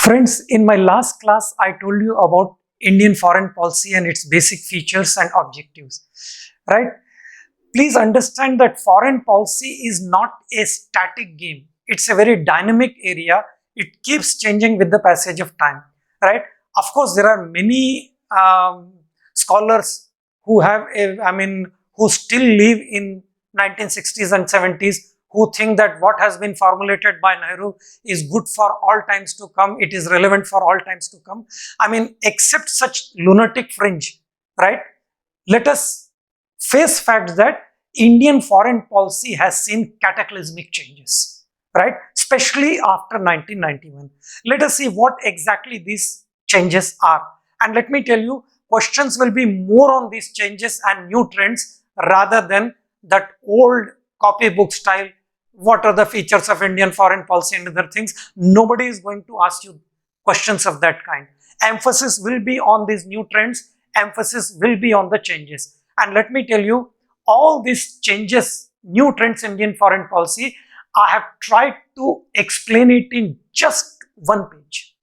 Friends, in my last class, I told you about Indian foreign policy and its basic features and objectives, right? Please understand that foreign policy is not a static game. It's a very dynamic area. It keeps changing with the passage of time, right? Of course, there are many scholars who have, who still live in 1960s and 70s, who think that what has been formulated by Nehru is good for all times to come. It is relevant for all times to come. Except such lunatic fringe, right? Let us face facts that Indian foreign policy has seen cataclysmic changes, right? Especially after 1991. Let us see what exactly these changes are. And let me tell you, questions will be more on these changes and new trends rather than that old copybook style. What are the features of Indian foreign policy and other things? Nobody is going to ask you questions of that kind. Emphasis will be on these new trends. Emphasis will be on the changes. And let me tell you, all these changes, new trends in Indian foreign policy, I have tried to explain it in just one page.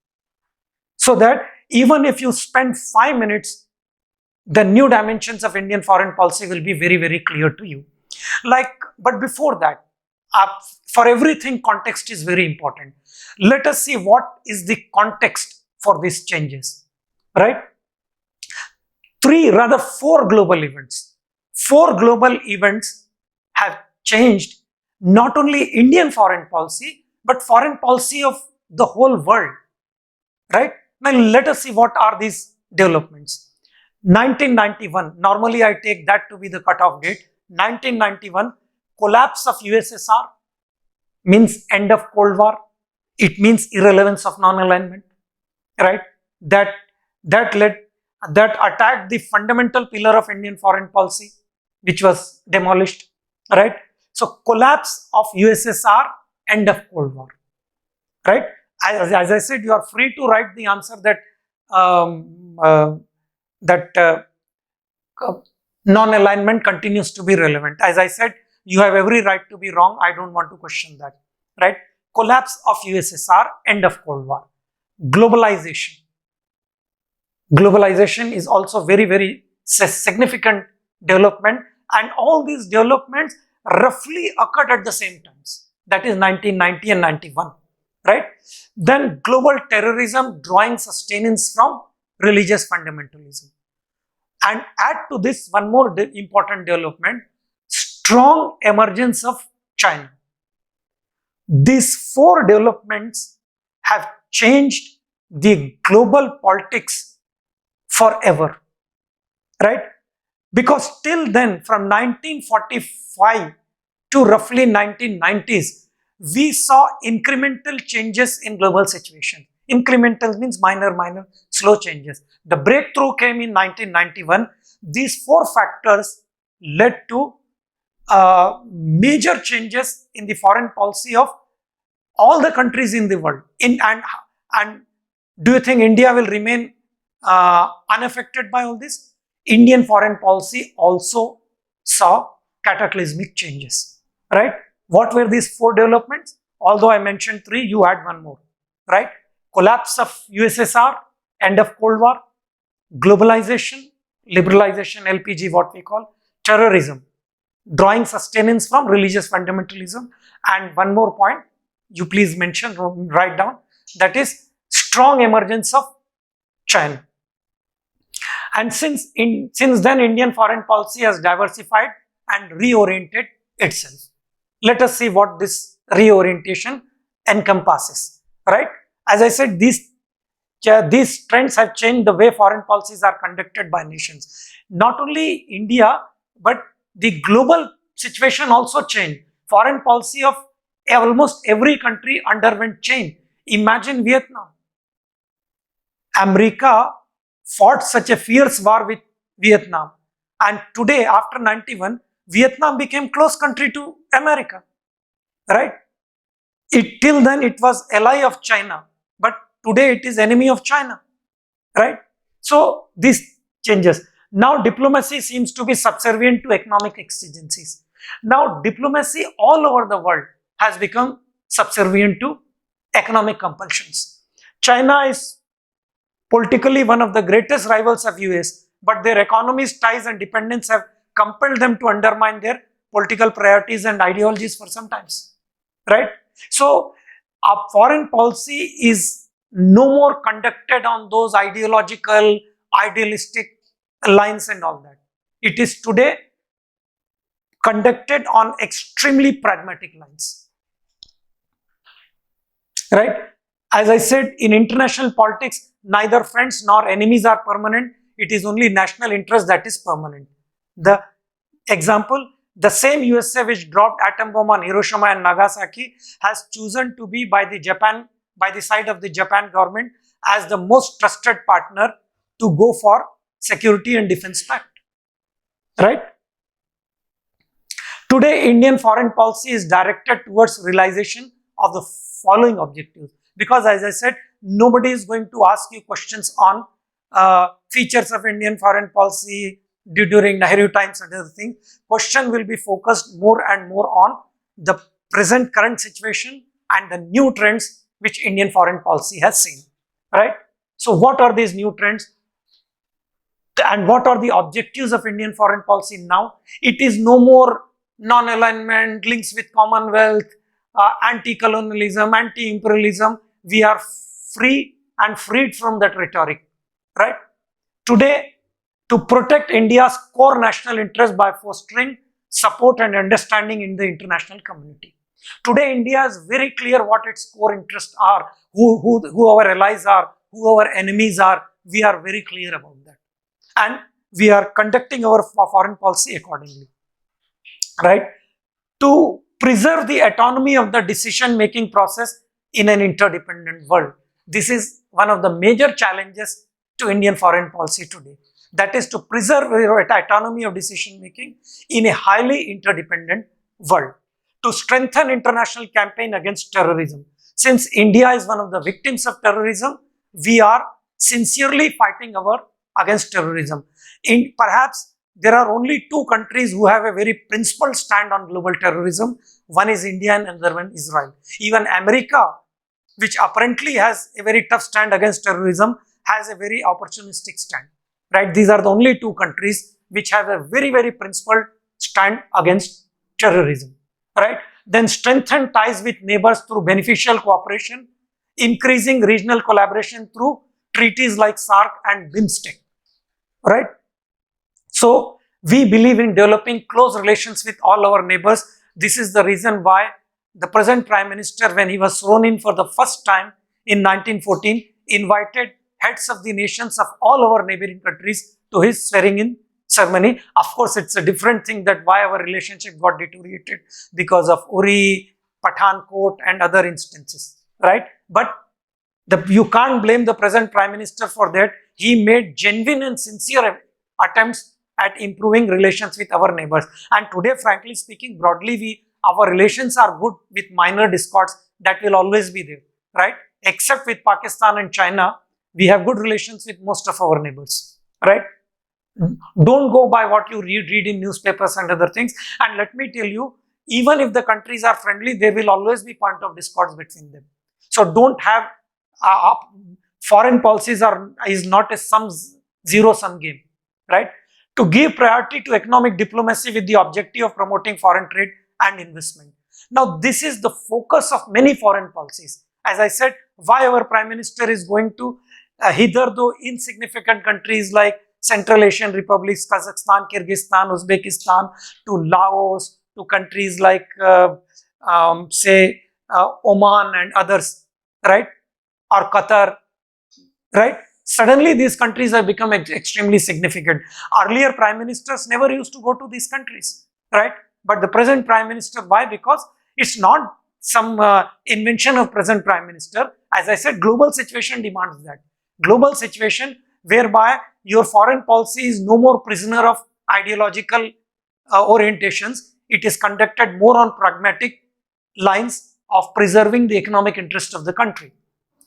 So that even if you spend 5 minutes, the new dimensions of Indian foreign policy will be very, very clear to you. But before that, for everything, context is very important. Let us see what is the context for these changes, right? Four global events. Four global events have changed not only Indian foreign policy, but foreign policy of the whole world, right? Now let us see what are these developments. 1991, normally I take that to be the cutoff date. 1991, collapse of USSR means end of Cold War. It means irrelevance of non-alignment, right? That attacked the fundamental pillar of Indian foreign policy, which was demolished, right? So collapse of USSR, end of Cold War, right? As I said, you are free to write the answer that non-alignment continues to be relevant. As I said, you have every right to be wrong. I don't want to question that, right? Collapse of USSR, end of Cold War. Globalization. Globalization is also very, very significant development, and all these developments roughly occurred at the same times. That is 1990 and 91, right? Then global terrorism drawing sustenance from religious fundamentalism. And add to this one more important development, strong emergence of China. These four developments have changed the global politics forever, right? Because till then, from 1945 to roughly 1990s, we saw incremental changes in global situation. Incremental means minor, slow changes. The breakthrough came in 1991. These four factors led to major changes in the foreign policy of all the countries in the world. And do you think India will remain unaffected by all this? Indian foreign policy also saw cataclysmic changes, right? What were these four developments? Although I mentioned three, you add one more, right? Collapse of USSR, end of Cold War, globalization, liberalization, LPG, what we call, terrorism, drawing sustenance from religious fundamentalism, and one more point, you please mention, write down, that is strong emergence of China. And since then, Indian foreign policy has diversified and reoriented itself. Let us see what this reorientation encompasses, right? As I said, these trends have changed the way foreign policies are conducted by nations. Not only India, but the global situation also changed. Foreign policy of almost every country underwent change. Imagine Vietnam. America fought such a fierce war with Vietnam. And today, after 91, Vietnam became close country to America, right? Till then, it was ally of China, but today it is enemy of China, right? So, this changes. Now, diplomacy seems to be subservient to economic exigencies. Now, diplomacy all over the world has become subservient to economic compulsions. China is politically one of the greatest rivals of US, but their economies, ties and dependence have compelled them to undermine their political priorities and ideologies for some times, right? So our foreign policy is no more conducted on those ideological, idealistic lines and all that. It is today conducted on extremely pragmatic lines, right? As I said, in international politics, neither friends nor enemies are permanent. It is only national interest that is permanent. The example, the same USA which dropped atom bomb on Hiroshima and Nagasaki has chosen to be by the side of the Japan government as the most trusted partner to go for security and defense pact, right? Today, Indian foreign policy is directed towards realization of the following objectives. Because as I said, nobody is going to ask you questions on features of Indian foreign policy during Nehru times and other things. Question will be focused more and more on the present current situation and the new trends which Indian foreign policy has seen, right? So what are these new trends? And what are the objectives of Indian foreign policy now? It is no more non-alignment, links with Commonwealth, anti-colonialism, anti-imperialism. We are free and freed from that rhetoric, right? Today, to protect India's core national interest by fostering support and understanding in the international community. Today, India is very clear what its core interests are, who our allies are, who our enemies are. We are very clear about that. And we are conducting our foreign policy accordingly, right? To preserve the autonomy of the decision-making process in an interdependent world. This is one of the major challenges to Indian foreign policy today. That is to preserve autonomy of decision-making in a highly interdependent world. To strengthen international campaign against terrorism. Since India is one of the victims of terrorism, we are sincerely fighting against terrorism. Perhaps there are only two countries who have a very principled stand on global terrorism. One is India and another one Israel. Even America, which apparently has a very tough stand against terrorism, has a very opportunistic stand, right? These are the only two countries which have a very, very principled stand against terrorism, right? Then strengthen ties with neighbors through beneficial cooperation, increasing regional collaboration through treaties like SAARC and BIMSTEC, right? So we believe in developing close relations with all our neighbors. This is the reason why the present Prime Minister, when he was sworn in for the first time in 1914, invited heads of the nations of all our neighboring countries to his swearing in ceremony. Of course, it's a different thing that why our relationship got deteriorated because of Uri, Pathankot and other instances, right? But you can't blame the present Prime Minister for that. He made genuine and sincere attempts at improving relations with our neighbors. And today, frankly speaking, broadly, our relations are good with minor discords that will always be there, right? Except with Pakistan and China, we have good relations with most of our neighbors, right? Don't go by what you read in newspapers and other things. And let me tell you, even if the countries are friendly, there will always be point of discords between them. So don't have foreign policies is not a zero-sum game, right? To give priority to economic diplomacy with the objective of promoting foreign trade and investment. Now, this is the focus of many foreign policies. As I said, why our Prime Minister is going to hitherto insignificant countries like Central Asian republics, Kazakhstan, Kyrgyzstan, Uzbekistan, to Laos, to countries like, say, Oman and others, right? Or Qatar, right? Suddenly, these countries have become extremely significant. Earlier, Prime Ministers never used to go to these countries, right? But the present Prime Minister, why? Because it's not some invention of present Prime Minister. As I said, global situation demands that. Global situation whereby your foreign policy is no more prisoner of ideological orientations. It is conducted more on pragmatic lines of preserving the economic interest of the country,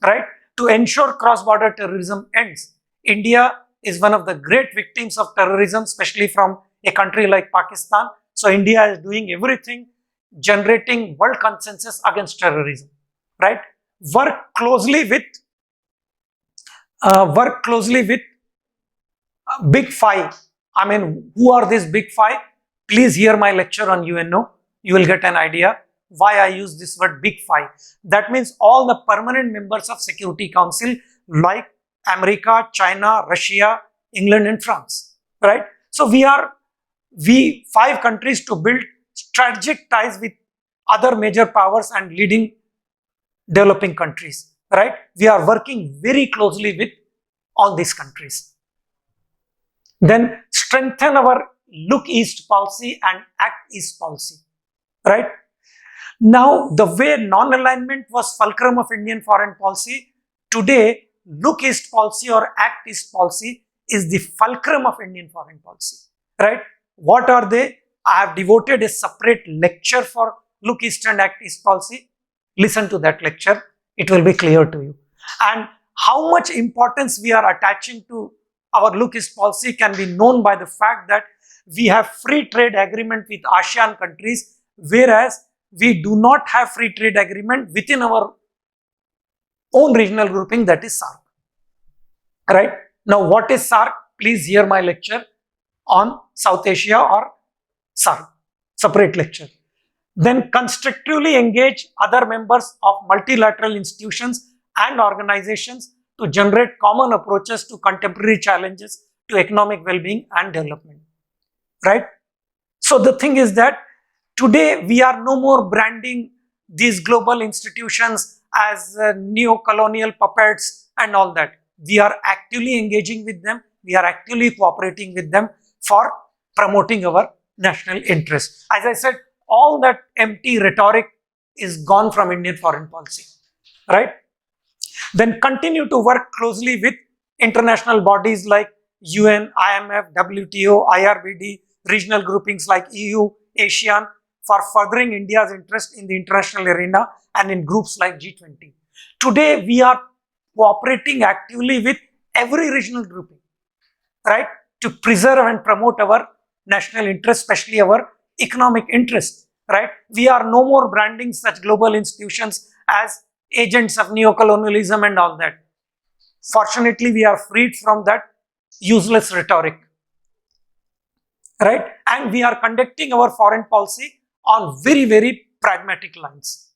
right? To ensure cross-border terrorism ends. India is one of the great victims of terrorism, especially from a country like Pakistan. So India is doing everything, generating world consensus against terrorism, right? Work closely with work closely with Big Five. I mean, who are these Big Five? Please hear my lecture on UNO. You will get an idea why I use this word Big Five. That means all the permanent members of Security Council like America, China, Russia, England and France, right? So we 5 countries to build strategic ties with other major powers and leading developing countries, right? We are working very closely with all these countries. Then strengthen our look east policy and act east policy, right? Now, the way non-alignment was fulcrum of Indian foreign policy, today look east policy or act east policy is the fulcrum of Indian foreign policy, right? What are they? I have devoted a separate lecture for look east and act east policy. Listen to that lecture. It will be clear to you. And how much importance we are attaching to our look east policy can be known by the fact that we have free trade agreement with ASEAN countries, whereas we do not have free trade agreement within our own regional grouping, that is SAARC. Right? Now, what is SAARC? Please hear my lecture on South Asia or SAARC, separate lecture. Then constructively engage other members of multilateral institutions and organizations to generate common approaches to contemporary challenges to economic well-being and development. Right? So the thing is that today we are no more branding these global institutions as neo-colonial puppets and all that. We are actively engaging with them. We are actively cooperating with them for promoting our national interests. As I said, all that empty rhetoric is gone from Indian foreign policy, right? Then continue to work closely with international bodies like UN, IMF, WTO, IRBD, regional groupings like EU, ASEAN for furthering India's interest in the international arena and in groups like G20. Today, we are cooperating actively with every regional grouping, right, to preserve and promote our national interest, especially our economic interest, right? We are no more branding such global institutions as agents of neo-colonialism and all that. Fortunately, we are freed from that useless rhetoric, right? And we are conducting our foreign policy on very, very pragmatic lines,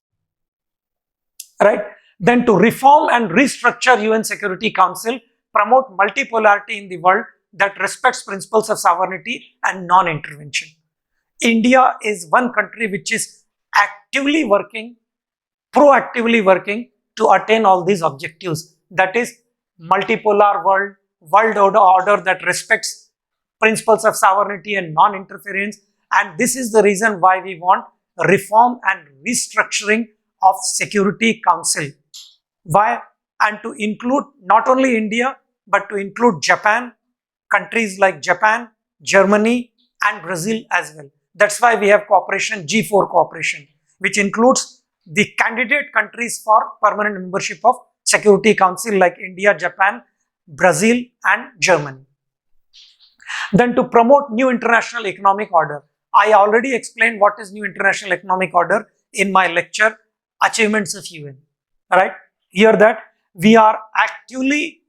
right? Then to reform and restructure UN Security Council, promote multipolarity in the world that respects principles of sovereignty and non-intervention. India is one country which is actively working, proactively working to attain all these objectives. That is multipolar world order that respects principles of sovereignty and non-interference. And this is the reason why we want reform and restructuring of Security Council. Why? And to include not only India, but to include Japan, countries like Japan, Germany, and Brazil as well. That's why we have cooperation, G4 cooperation, which includes the candidate countries for permanent membership of Security Council like India, Japan, Brazil, and Germany. Then to promote new international economic order. I already explained what is new international economic order in my lecture, Achievements of UN. Right? Hear that we are actively,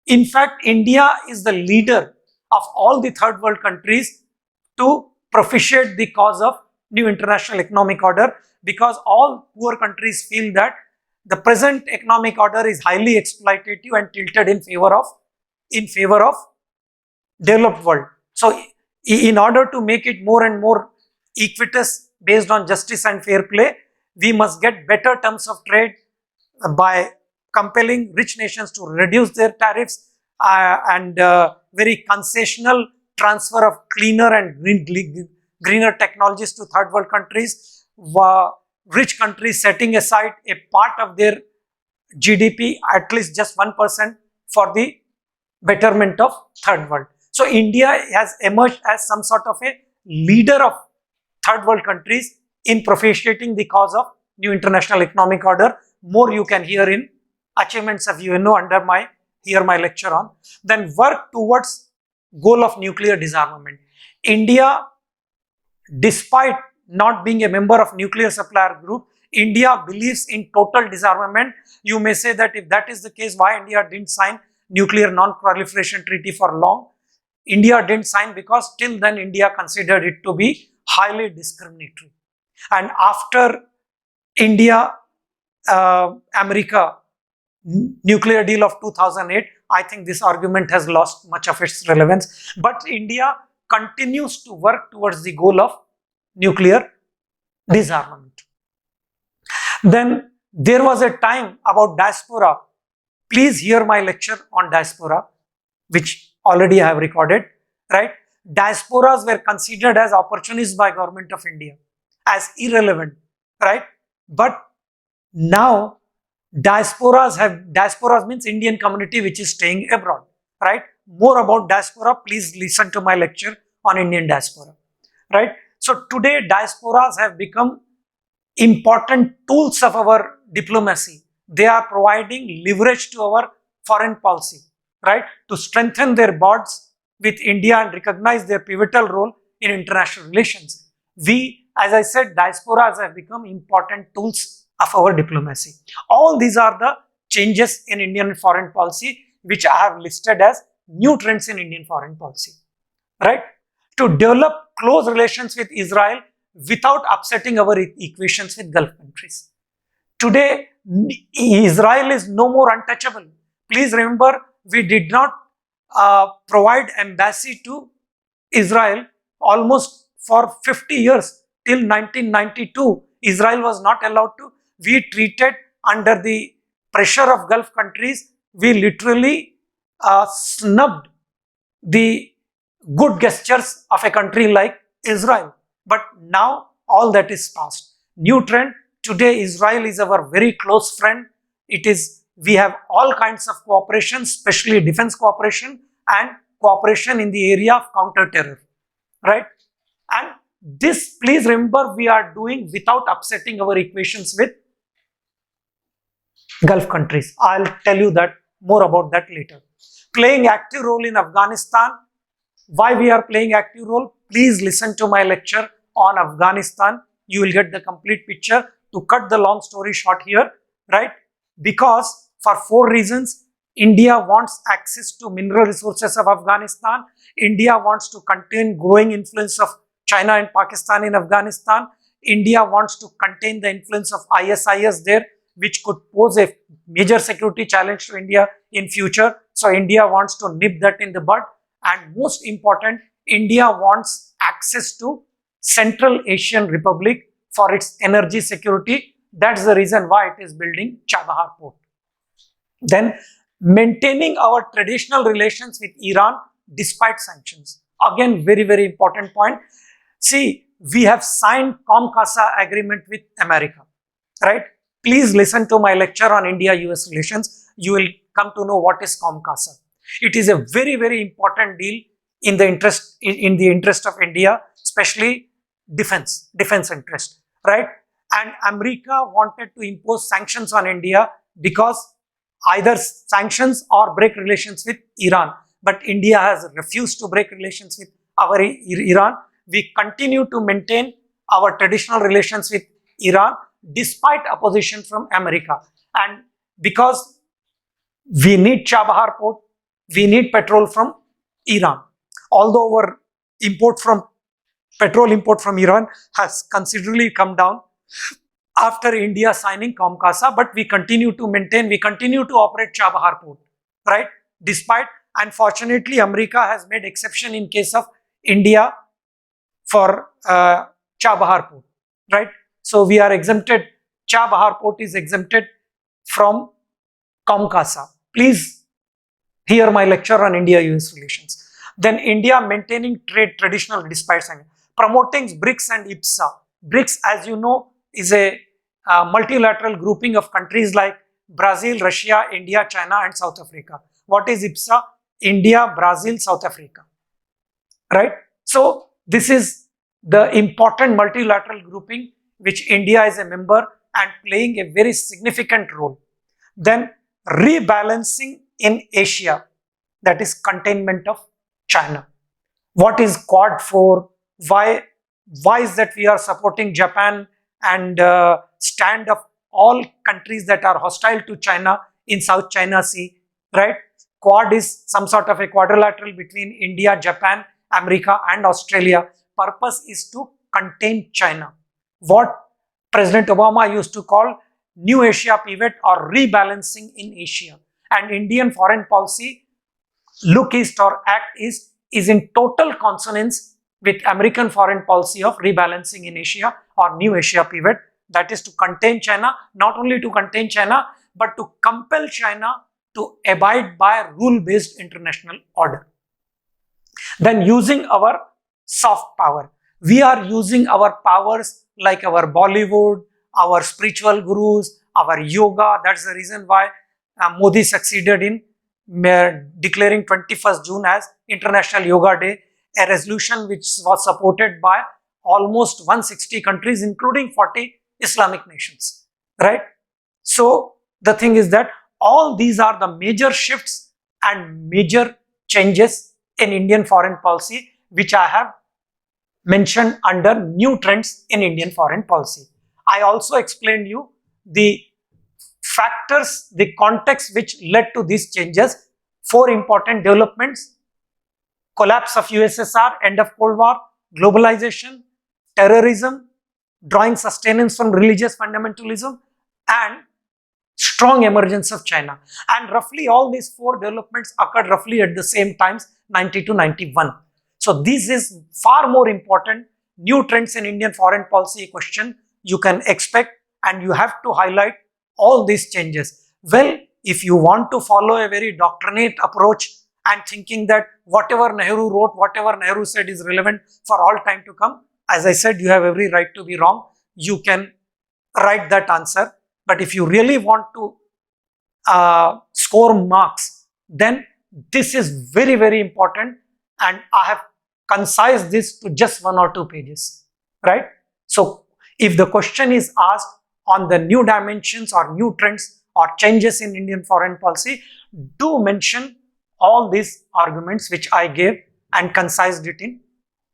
in fact, India is the leader of all the third world countries to propitiate the cause of new international economic order, because all poor countries feel that the present economic order is highly exploitative and tilted in favor of developed world. So in order to make it more and more equitous based on justice and fair play, we must get better terms of trade by compelling rich nations to reduce their tariffs and very concessional transfer of cleaner and greener technologies to third world countries. Rich countries setting aside a part of their GDP, at least just 1%, for the betterment of third world. So India has emerged as some sort of a leader of third world countries in propitiating the cause of new international economic order. More you can hear in Achievements of UNO under my lecture on. Then work towards goal of nuclear disarmament. India, despite not being a member of nuclear supplier group, India believes in total disarmament. You may say that if that is the case, why India didn't sign nuclear non-proliferation treaty for long. India didn't sign because till then India considered it to be highly discriminatory. And after India America nuclear deal of 2008, I think this argument has lost much of its relevance. But India continues to work towards the goal of nuclear disarmament. Then there was a time about diaspora. Please hear my lecture on diaspora, which already I have recorded, right? Diasporas were considered as opportunists by Government of India, as irrelevant, right? But now diasporas means Indian community which is staying abroad, right? More about diaspora, please listen to my lecture on Indian diaspora, right? So today diasporas have become important tools of our diplomacy. They are providing leverage to our foreign policy, right? To strengthen their bonds with India and recognize their pivotal role in international relations. We, as I said, diasporas have become important tools of our diplomacy. All these are the changes in Indian foreign policy which I have listed as new trends in Indian foreign policy, right? To develop close relations with Israel without upsetting our equations with Gulf countries. Today, Israel is no more untouchable. Please remember, we did not provide embassy to Israel almost for 50 years. Till 1992, Israel was not allowed to. We treated under the pressure of Gulf countries, we literally snubbed the good gestures of a country like Israel. But now all that is past. New trend, today Israel is our very close friend. We have all kinds of cooperation, especially defense cooperation and cooperation in the area of counter-terror, right? And this, please remember, we are doing without upsetting our equations with Gulf countries. I'll tell you that more about that later. Playing active role in Afghanistan. Why we are playing active role? Please listen to my lecture on Afghanistan. You will get the complete picture. To cut the long story short here, right? Because for 4 reasons, India wants access to mineral resources of Afghanistan. India wants to contain growing influence of China and Pakistan in Afghanistan. India wants to contain the influence of ISIS there, which could pose a major security challenge to India in future. So India wants to nip that in the bud. And most important, India wants access to Central Asian Republic for its energy security. That's the reason why it is building Chabahar port. Then maintaining our traditional relations with Iran despite sanctions. Again, very, very important point. See, we have signed COMCASA agreement with America, right? Please listen to my lecture on India-US relations. You will come to know what is COMCASA. It is a very, very important deal in the interest of India, especially defense interest, right? And America wanted to impose sanctions on India because either sanctions or break relations with Iran. But India has refused to break relations with Iran. We continue to maintain our traditional relations with Iran despite opposition from America. And because we need Chabahar port, we need petrol from Iran. Although our petrol import from Iran has considerably come down after India signing COMCASA, but we continue to operate Chabahar port, right? Despite, unfortunately, America has made exception in case of India for Chabahar port, right? So we are exempted, Chabahar port is exempted from COMCASA. Please hear my lecture on India-US relations. Then India maintaining trade traditional despite sanctions. Promoting BRICS and IPSA. BRICS, as you know, is a multilateral grouping of countries like Brazil, Russia, India, China and South Africa. What is IPSA? India, Brazil, South Africa, right? So this is the important multilateral grouping which India is a member and playing a very significant role. Then rebalancing in Asia, that is containment of China. What is Quad 4? Why is that we are supporting Japan and stand of all countries that are hostile to China in South China Sea, right? Quad is some sort of a quadrilateral between India, Japan, America and Australia. Purpose is to contain China. What President Obama used to call New Asia Pivot or rebalancing in Asia. And Indian foreign policy, look east or act east, is in total consonance with American foreign policy of rebalancing in Asia or New Asia Pivot. That is to contain China, not only to contain China, but to compel China to abide by rule-based international order. Then using our soft power. We are using our powers like our Bollywood, our spiritual gurus, our yoga. That's the reason why Modi succeeded in declaring 21st June as International Yoga Day, a resolution which was supported by almost 160 countries, including 40 Islamic nations, right? So the thing is that all these are the major shifts and major changes in Indian foreign policy, which I have mentioned under new trends in Indian foreign policy. I also explained you the factors, the context which led to these changes. 4 important developments: collapse of USSR, end of Cold War, globalization, terrorism, drawing sustenance from religious fundamentalism, and strong emergence of China. And roughly all these 4 developments occurred roughly at the same times, 90 to 91. So this is far more important new trends in Indian foreign policy question you can expect, and you have to highlight all these changes. Well, if you want to follow a very doctrinate approach and thinking that whatever Nehru wrote, whatever Nehru said is relevant for all time to come, as I said, you have every right to be wrong. You can write that answer. But if you really want to score marks, then this is very, very important, and I have concised this to just 1 or 2 pages, right? So if the question is asked on the new dimensions or new trends or changes in Indian foreign policy, do mention all these arguments which I gave and concised it in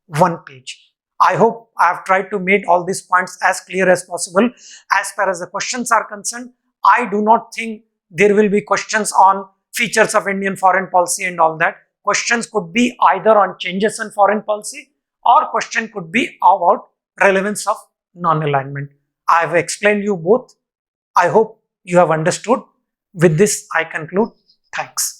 1 page. I hope I have tried to make all these points as clear as possible. As far as the questions are concerned, I do not think there will be questions on features of Indian foreign policy and all that. Questions could be either on changes in foreign policy, or question could be about relevance of non-alignment. I have explained you both. I hope you have understood. With this, I conclude. Thanks.